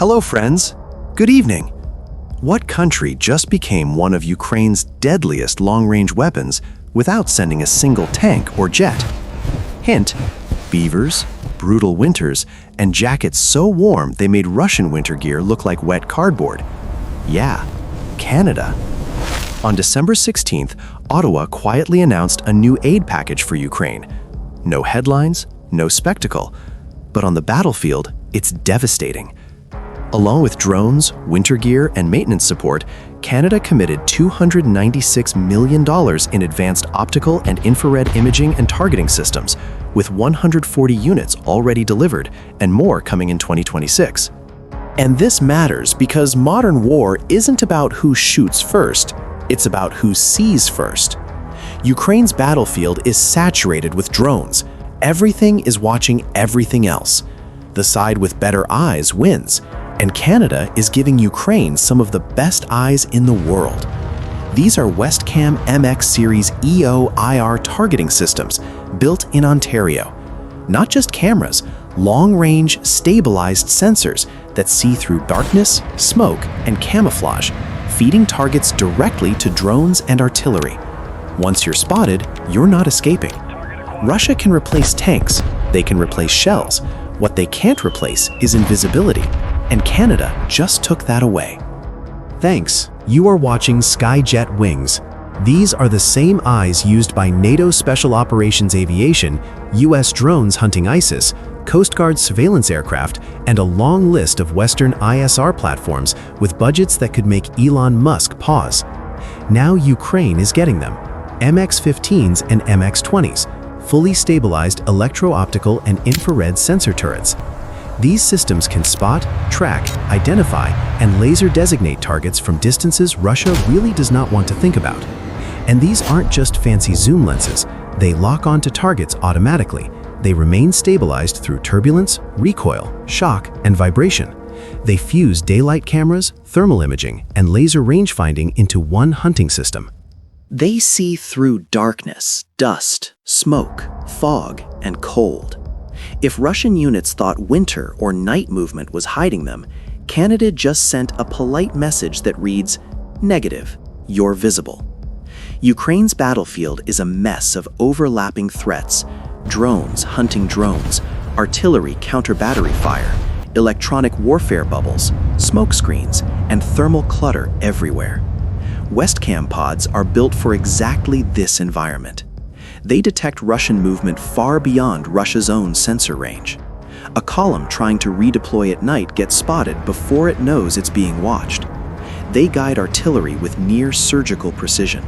Hello, friends. Good evening. What country just became one of Ukraine's deadliest long-range weapons without sending a single tank or jet? Hint: beavers, brutal winters, and jackets so warm they made Russian winter gear look like wet cardboard. Yeah, Canada. On December 16th, Ottawa quietly announced a new aid package for Ukraine. No headlines, no spectacle, but on the battlefield, it's devastating. Along with drones, winter gear, and maintenance support, Canada committed $296 million in advanced optical and infrared imaging and targeting systems, with 140 units already delivered and more coming in 2026. And this matters because modern war isn't about who shoots first, it's about who sees first. Ukraine's battlefield is saturated with drones. Everything is watching everything else. The side with better eyes wins, and Canada is giving Ukraine some of the best eyes in the world. These are Westcam MX Series EO/IR targeting systems built in Ontario. Not just cameras, long-range, stabilized sensors that see through darkness, smoke, and camouflage, feeding targets directly to drones and artillery. Once you're spotted, you're not escaping. Russia can replace tanks, they can replace shells. What they can't replace is invisibility, and Canada just took that away. Thanks. You are watching Skyjet Wings. These are the same eyes used by NATO Special Operations Aviation, US drones hunting ISIS, Coast Guard surveillance aircraft, and a long list of Western ISR platforms with budgets that could make Elon Musk pause. Now Ukraine is getting them. MX-15s and MX-20s, fully stabilized electro-optical and infrared sensor turrets. These systems can spot, track, identify, and laser designate targets from distances Russia really does not want to think about. And these aren't just fancy zoom lenses. They lock onto targets automatically. They remain stabilized through turbulence, recoil, shock, and vibration. They fuse daylight cameras, thermal imaging, and laser rangefinding into one hunting system. They see through darkness, dust, smoke, fog, and cold. If Russian units thought winter or night movement was hiding them, Canada just sent a polite message that reads, "Negative, you're visible." Ukraine's battlefield is a mess of overlapping threats: drones hunting drones, artillery counter-battery fire, electronic warfare bubbles, smoke screens, and thermal clutter everywhere. Westcam pods are built for exactly this environment. They detect Russian movement far beyond Russia's own sensor range. A column trying to redeploy at night gets spotted before it knows it's being watched. They guide artillery with near-surgical precision.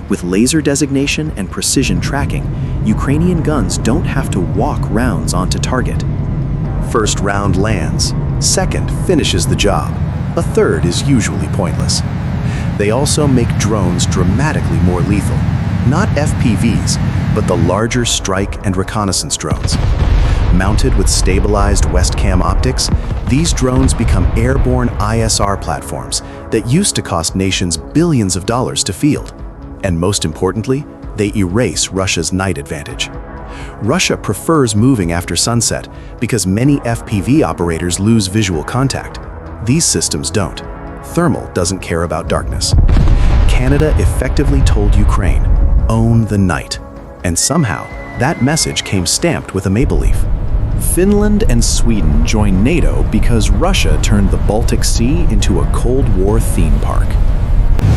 With laser designation and precision tracking, Ukrainian guns don't have to walk rounds onto target. First round lands, second finishes the job, a third is usually pointless. They also make drones dramatically more lethal. Not FPVs, but the larger strike and reconnaissance drones. Mounted with stabilized Westcam optics, these drones become airborne ISR platforms that used to cost nations billions of dollars to field. And most importantly, they erase Russia's night advantage. Russia prefers moving after sunset because many FPV operators lose visual contact. These systems don't. Thermal doesn't care about darkness. Canada effectively told Ukraine, own the night. And somehow, that message came stamped with a maple leaf. Finland and Sweden joined NATO because Russia turned the Baltic Sea into a Cold War theme park.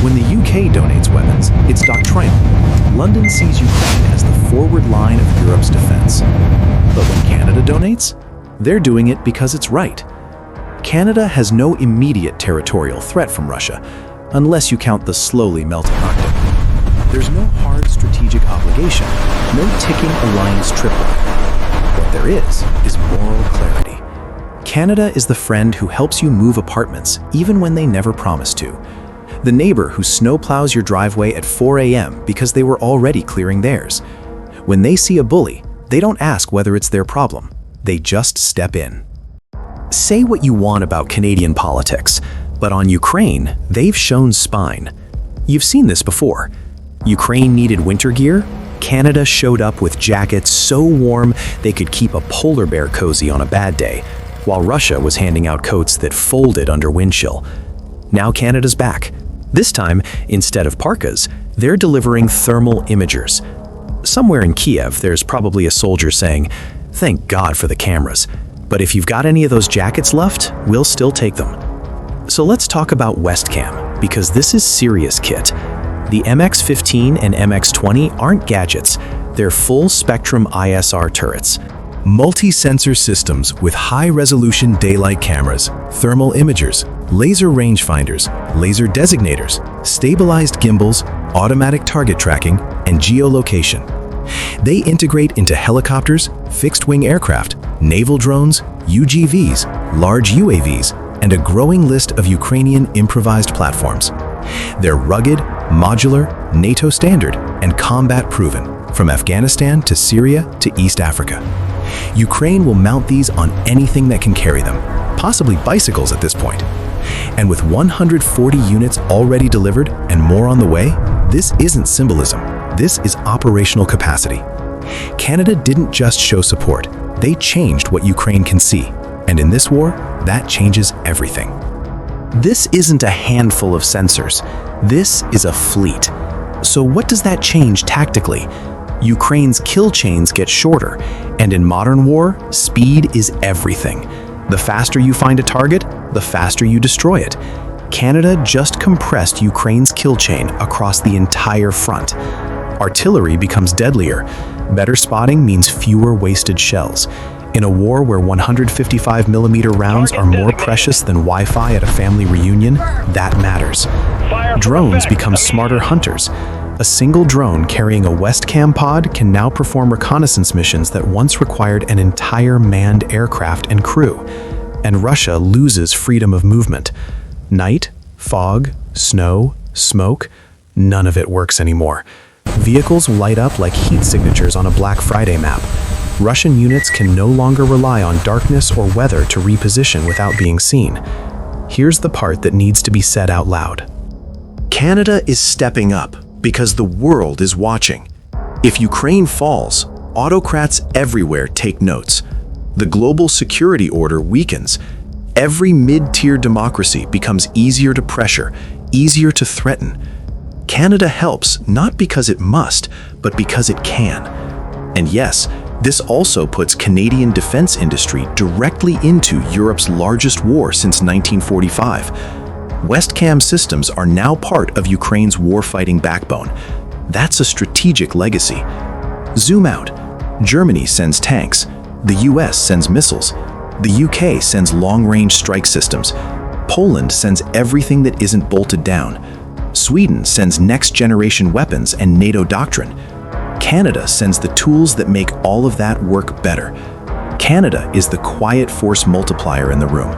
When the UK donates weapons, it's doctrinal. London sees Ukraine as the forward line of Europe's defense. But when Canada donates, they're doing it because it's right. Canada has no immediate territorial threat from Russia, unless you count the slowly melting Arctic. There's no hard strategic obligation, no ticking alliance tripwire. What there is moral clarity. Canada is the friend who helps you move apartments, even when they never promised to. The neighbor who snowplows your driveway at 4 a.m. because they were already clearing theirs. When they see a bully, they don't ask whether it's their problem. They just step in. Say what you want about Canadian politics, but on Ukraine, they've shown spine. You've seen this before. Ukraine needed winter gear. Canada showed up with jackets so warm they could keep a polar bear cozy on a bad day. while Russia was handing out coats that folded under wind chill. Now Canada's back. This time, instead of parkas, they're delivering thermal imagers. Somewhere in Kiev, there's probably a soldier saying, "Thank God for the cameras. But if you've got any of those jackets left, we'll still take them." So let's talk about Westcam, because this is serious kit. The MX-15 and MX-20 aren't gadgets, they're full-spectrum ISR turrets. Multi-sensor systems with high-resolution daylight cameras, thermal imagers, laser rangefinders, laser designators, stabilized gimbals, automatic target tracking, and geolocation. They integrate into helicopters, fixed-wing aircraft, naval drones, UGVs, large UAVs, and a growing list of Ukrainian improvised platforms. They're rugged, modular, NATO standard, and combat-proven, from Afghanistan to Syria to East Africa. Ukraine will mount these on anything that can carry them, possibly bicycles at this point. And with 140 units already delivered and more on the way, this isn't symbolism, this is operational capacity. Canada didn't just show support, they changed what Ukraine can see. And in this war, that changes everything. This isn't a handful of sensors, this is a fleet. So what does that change tactically? Ukraine's kill chains get shorter, and in modern war, speed is everything. The faster you find a target, the faster you destroy it. Canada just compressed Ukraine's kill chain across the entire front. Artillery becomes deadlier. Better spotting means fewer wasted shells. In a war where 155mm rounds are more precious than Wi-Fi at a family reunion, that matters. Drones become smarter hunters. A single drone carrying a Westcam pod can now perform reconnaissance missions that once required an entire manned aircraft and crew. And Russia loses freedom of movement. Night, fog, snow, smoke, none of it works anymore. Vehicles light up like heat signatures on a Black Friday map. Russian units can no longer rely on darkness or weather to reposition without being seen. Here's the part that needs to be said out loud. Canada is stepping up because the world is watching. If Ukraine falls, autocrats everywhere take notes. The global security order weakens. Every mid-tier democracy becomes easier to pressure, easier to threaten. Canada helps not because it must, but because it can. And yes, this also puts Canadian defense industry directly into Europe's largest war since 1945. Westcam systems are now part of Ukraine's warfighting backbone. That's a strategic legacy. Zoom out. Germany sends tanks. The US sends missiles. The UK sends long-range strike systems. Poland sends everything that isn't bolted down. Sweden sends next-generation weapons and NATO doctrine. Canada sends the tools that make all of that work better. Canada is the quiet force multiplier in the room.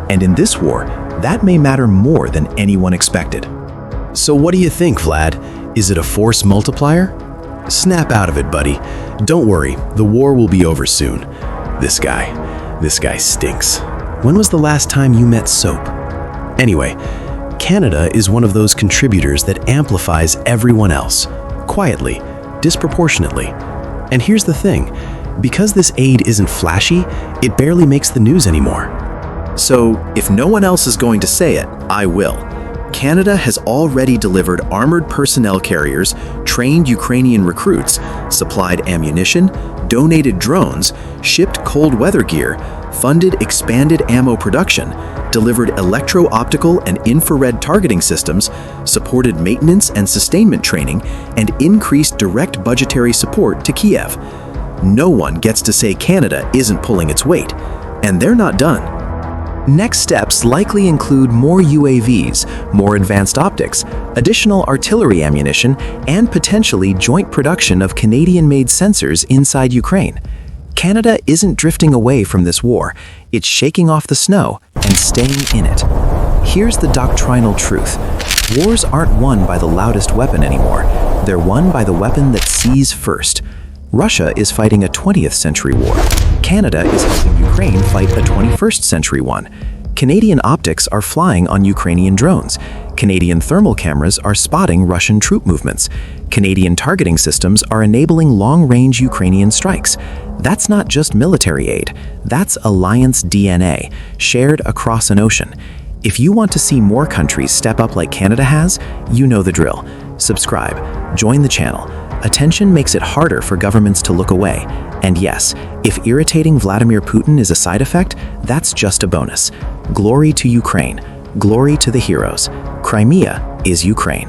And in this war, that may matter more than anyone expected. So what do you think, Vlad? Is it a force multiplier? Snap out of it, buddy. Don't worry, the war will be over soon. This guy stinks. When was the last time you met soap? Anyway, Canada is one of those contributors that amplifies everyone else, quietly, disproportionately. And here's the thing, because this aid isn't flashy, it barely makes the news anymore. So, if no one else is going to say it, I will. Canada has already delivered armored personnel carriers, trained Ukrainian recruits, supplied ammunition, donated drones, shipped cold weather gear, funded expanded ammo production, delivered electro-optical and infrared targeting systems, supported maintenance and sustainment training, and increased direct budgetary support to Kiev. No one gets to say Canada isn't pulling its weight, and they're not done. Next steps likely include more UAVs, more advanced optics, additional artillery ammunition, and potentially joint production of Canadian-made sensors inside Ukraine. Canada isn't drifting away from this war, it's shaking off the snow and staying in it. Here's the doctrinal truth. Wars aren't won by the loudest weapon anymore. They're won by the weapon that sees first. Russia is fighting a 20th century war. Canada is helping Ukraine fight a 21st century one. Canadian optics are flying on Ukrainian drones. Canadian thermal cameras are spotting Russian troop movements. Canadian targeting systems are enabling long-range Ukrainian strikes. That's not just military aid, that's alliance DNA, shared across an ocean. If you want to see more countries step up like Canada has, you know the drill. Subscribe, join the channel. Attention makes it harder for governments to look away. And yes, if irritating Vladimir Putin is a side effect, that's just a bonus. Glory to Ukraine. Glory to the heroes. Crimea is Ukraine.